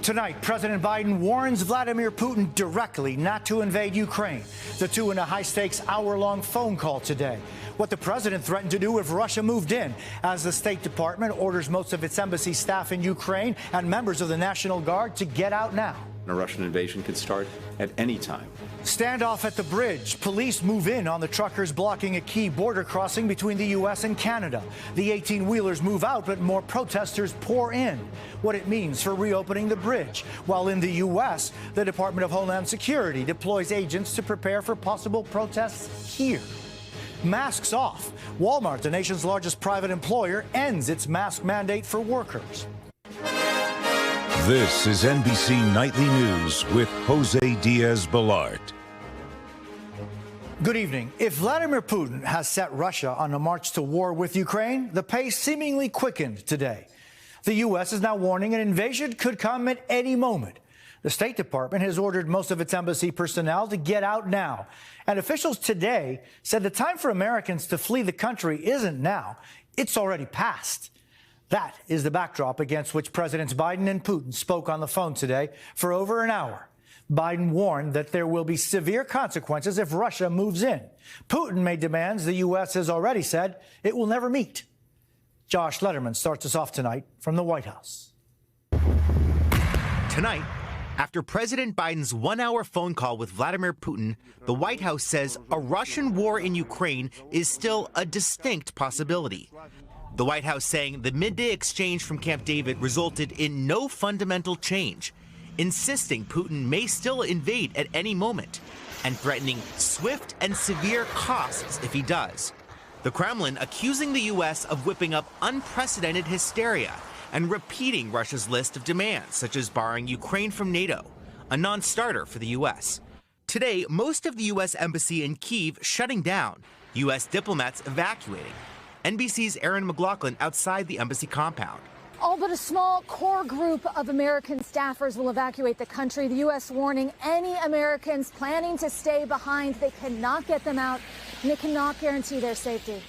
Tonight, President Biden warns Vladimir Putin directly not to invade Ukraine. The two in a high-stakes hour-long phone call today. What the president threatened to do if Russia moved in, as the State Department orders most of its embassy staff in Ukraine and members of the National Guard to get out now. A Russian invasion could start at any time. Standoff at the bridge. Police move in on the truckers blocking a key border crossing between the U.S. and Canada. The 18-wheelers move out, but more protesters pour in. What it means for reopening the bridge. While in the U.S., the Department of Homeland Security deploys agents to prepare for possible protests here. Masks off. Walmart, the nation's largest private employer, ends its mask mandate for workers. This is NBC Nightly News with Jose Diaz-Balart. Good evening. If Vladimir Putin has set Russia on a march to war with Ukraine, the pace seemingly quickened today. The U.S. is now warning an invasion could come at any moment. The State Department has ordered most of its embassy personnel to get out now. And officials today said the time for Americans to flee the country isn't now. It's already passed. That is the backdrop against which Presidents Biden and Putin spoke on the phone today for over an hour. Biden warned that there will be severe consequences if Russia moves in. Putin made demands the U.S. has already said it will never meet. Josh Letterman starts us off tonight from the White House. Tonight, after President Biden's one-hour phone call with Vladimir Putin, the White House says a Russian war in Ukraine is still a distinct possibility. The White House saying the midday exchange from Camp David resulted in no fundamental change, insisting Putin may still invade at any moment, and threatening swift and severe costs if he does. The Kremlin accusing the U.S. of whipping up unprecedented hysteria and repeating Russia's list of demands, such as barring Ukraine from NATO, a non-starter for the U.S. Today, most of the U.S. embassy in Kyiv shutting down, U.S. diplomats evacuating. NBC's Aaron McLaughlin outside the embassy compound. All but a small core group of American staffers will evacuate the country. The U.S. warning any Americans planning to stay behind, they cannot get them out, and they cannot guarantee their safety.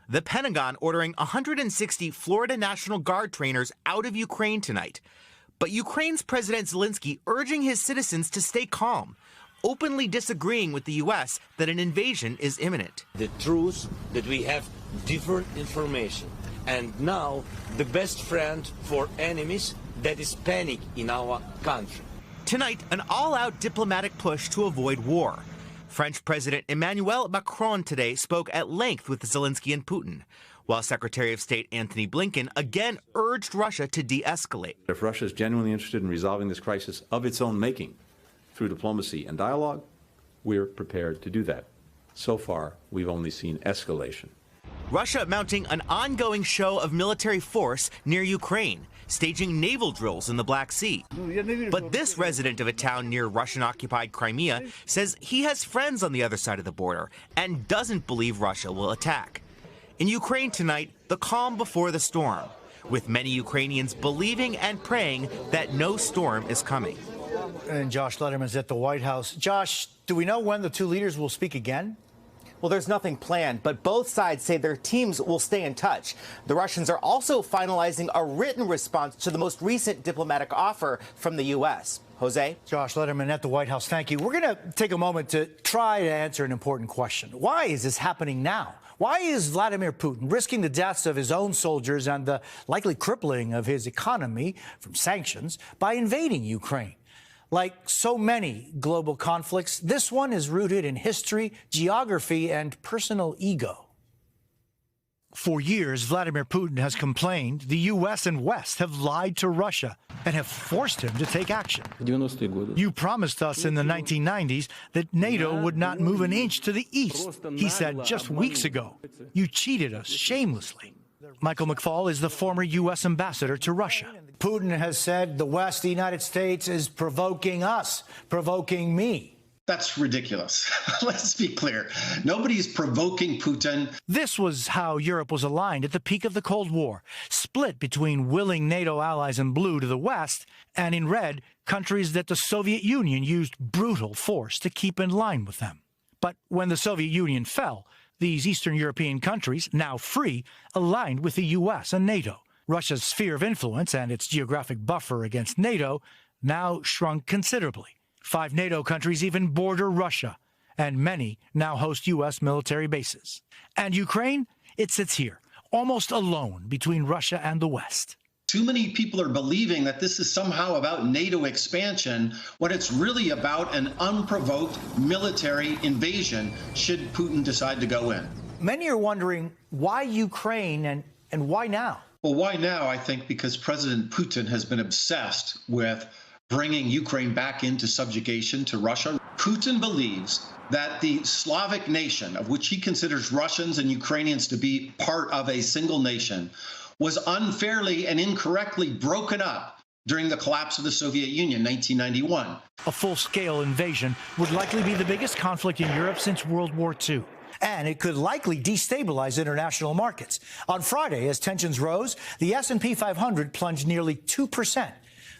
The Pentagon ordering 160 Florida National Guard trainers out of Ukraine tonight. But Ukraine's President Zelensky urging his citizens to stay calm, openly disagreeing with the U.S. that an invasion is imminent. The truth that we have different information, and now the best friend for enemies, that is panic in our country. Tonight, an all-out diplomatic push to avoid war. French President Emmanuel Macron today spoke at length with Zelensky and Putin, while Secretary of State Antony Blinken again urged Russia to de-escalate. If Russia is genuinely interested in resolving this crisis of its own making through diplomacy and dialogue, we're prepared to do that. So far, we've only seen escalation. Russia mounting an ongoing show of military force near Ukraine, staging naval drills in the Black Sea. But this resident of a town near Russian-occupied Crimea says he has friends on the other side of the border and doesn't believe Russia will attack. In Ukraine tonight, the calm before the storm, with many Ukrainians believing and praying that no storm is coming. And Josh Letterman's at the White House. Josh, do we know when the two leaders will speak again? Well, there's nothing planned, but both sides say their teams will stay in touch. The Russians are also finalizing a written response to the most recent diplomatic offer from the U.S. Jose? Josh Letterman at the White House, thank you. We're going to take a moment to try to answer an important question. Why is this happening now? Why is Vladimir Putin risking the deaths of his own soldiers and the likely crippling of his economy from sanctions by invading Ukraine? Like so many global conflicts, this one is rooted in history, geography, and personal ego. For years, Vladimir Putin has complained the U.S. and West have lied to Russia and have forced him to take action. You promised us in the 1990s that NATO would not move an inch to the east, he said just weeks ago. You cheated us shamelessly. Michael McFaul is the former U.S. ambassador to Russia. Putin has said the West, the United States, is provoking us, provoking me. That's ridiculous. Let's be clear. Nobody's provoking Putin. This was how Europe was aligned at the peak of the Cold War, split between willing NATO allies in blue to the West and in red, countries that the Soviet Union used brutal force to keep in line with them. But when the Soviet Union fell, these Eastern European countries, now free, aligned with the U.S. and NATO. Russia's sphere of influence and its geographic buffer against NATO now shrunk considerably. 5 NATO countries even border Russia, and many now host U.S. military bases. And Ukraine, it sits here, almost alone between Russia and the West. Too many people are believing that this is somehow about NATO expansion when it's really about an unprovoked military invasion should Putin decide to go in. Many are wondering why Ukraine and why now? Well, why now? I think because President Putin has been obsessed with bringing Ukraine back into subjugation to Russia. Putin believes that the Slavic nation, of which he considers Russians and Ukrainians to be part of a single nation, was unfairly and incorrectly broken up during the collapse of the Soviet Union, 1991. A full-scale invasion would likely be the biggest conflict in Europe since World War II. And it could likely destabilize international markets. On Friday, as tensions rose, the S&P 500 plunged nearly 2%.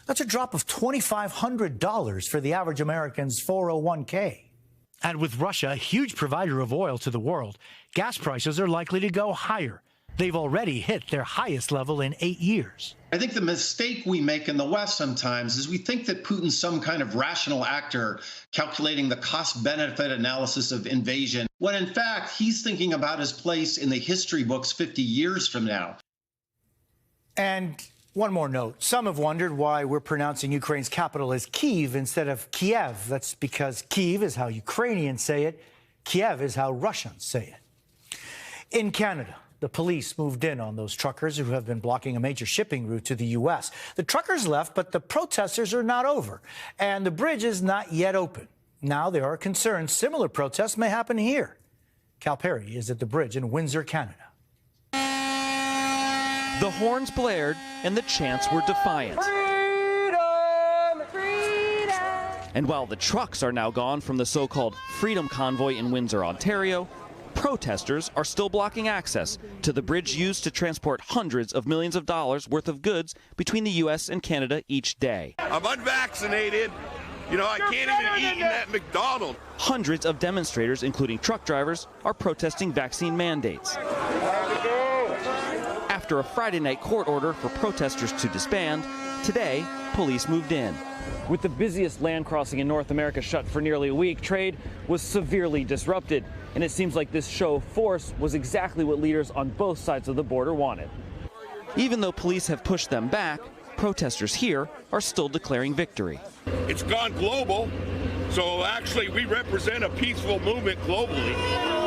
That's a drop of $2,500 for the average American's 401k. And with Russia, a huge provider of oil to the world, gas prices are likely to go higher. They've already hit their highest level in 8 years. I think the mistake we make in the West sometimes is we think that Putin's some kind of rational actor calculating the cost-benefit analysis of invasion, when in fact he's thinking about his place in the history books 50 years from now. And one more note. Some have wondered why we're pronouncing Ukraine's capital as Kyiv instead of Kiev. That's because Kyiv is how Ukrainians say it. Kiev is how Russians say it. In Canada, the police moved in on those truckers who have been blocking a major shipping route to the U.S. The truckers left, but the protesters are not over, and the bridge is not yet open. Now there are concerns similar protests may happen here. Cal Perry is at the bridge in Windsor, Canada. The horns blared and the chants were defiant. Freedom! Freedom! And while the trucks are now gone from the so-called Freedom Convoy in Windsor, Ontario, protesters are still blocking access to the bridge used to transport hundreds of millions of dollars worth of goods between the U.S. and Canada each day. I'm unvaccinated. You know, I can't even eat in that McDonald's. Hundreds of demonstrators, including truck drivers, are protesting vaccine mandates. After a Friday night court order for protesters to disband, today, police moved in. With the busiest land crossing in North America shut for nearly a week, trade was severely disrupted. And it seems like this show of force was exactly what leaders on both sides of the border wanted. Even though police have pushed them back, protesters here are still declaring victory. It's gone global, so actually we represent a peaceful movement globally.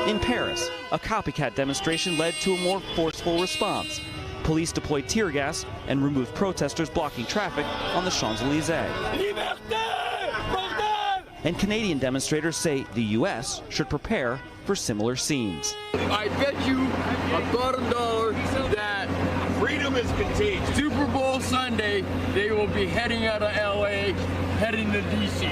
In Paris, a copycat demonstration led to a more forceful response. Police deployed tear gas and removed protesters blocking traffic on the Champs-Elysees. And Canadian demonstrators say the U.S. should prepare for similar scenes. I bet you $1,000 that Freedom is contagious. Super Bowl Sunday, they will be heading out of L.A., heading to D.C.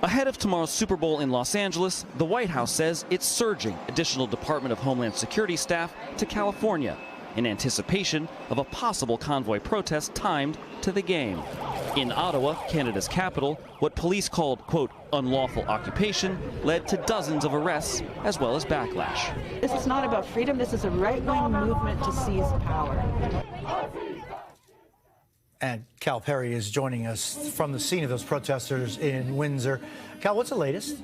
Ahead of tomorrow's Super Bowl in Los Angeles, the White House says it's surging additional Department of Homeland Security staff to California in anticipation of a possible convoy protest timed to the game. In Ottawa, Canada's capital, what police called, quote, unlawful occupation led to dozens of arrests as well as backlash. This is not about freedom. This is a right-wing movement to seize power. And Cal Perry is joining us from the scene of those protesters in Windsor. Cal, what's the latest?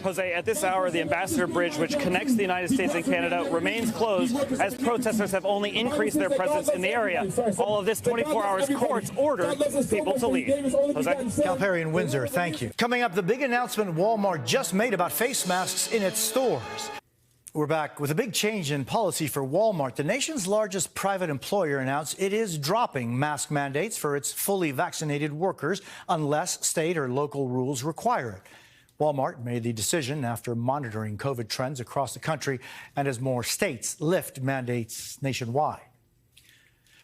Jose, at this hour, the Ambassador Bridge, which connects the United States and Canada, remains closed as protesters have only increased their presence in the area. All of this 24 hours, courts ordered people to leave. Jose? Cal Perry in Windsor, thank you. Coming up, the big announcement Walmart just made about face masks in its stores. We're back with a big change in policy for Walmart. The nation's largest private employer announced it is dropping mask mandates for its fully vaccinated workers unless state or local rules require it. Walmart made the decision after monitoring COVID trends across the country and as more states lift mandates nationwide.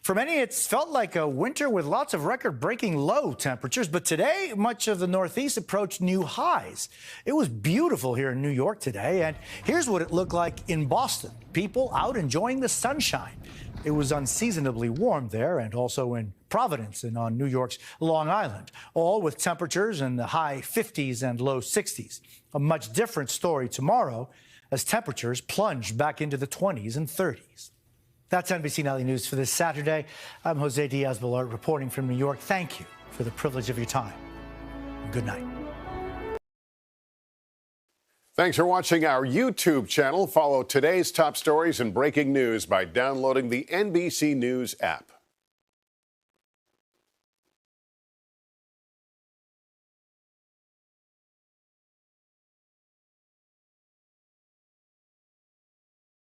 For many, it's felt like a winter with lots of record-breaking low temperatures, but today, much of the Northeast approached new highs. It was beautiful here in New York today, and here's what it looked like in Boston. People out enjoying the sunshine. It was unseasonably warm there, and also in Providence and on New York's Long Island, all with temperatures in the high 50s and low 60s. A much different story tomorrow as temperatures plunge back into the 20s and 30s. That's NBC Nightly News for this Saturday. I'm Jose Diaz-Balart reporting from New York. Thank you for the privilege of your time. Good night. Thanks for watching our YouTube channel. Follow today's top stories and breaking news by downloading the NBC News app.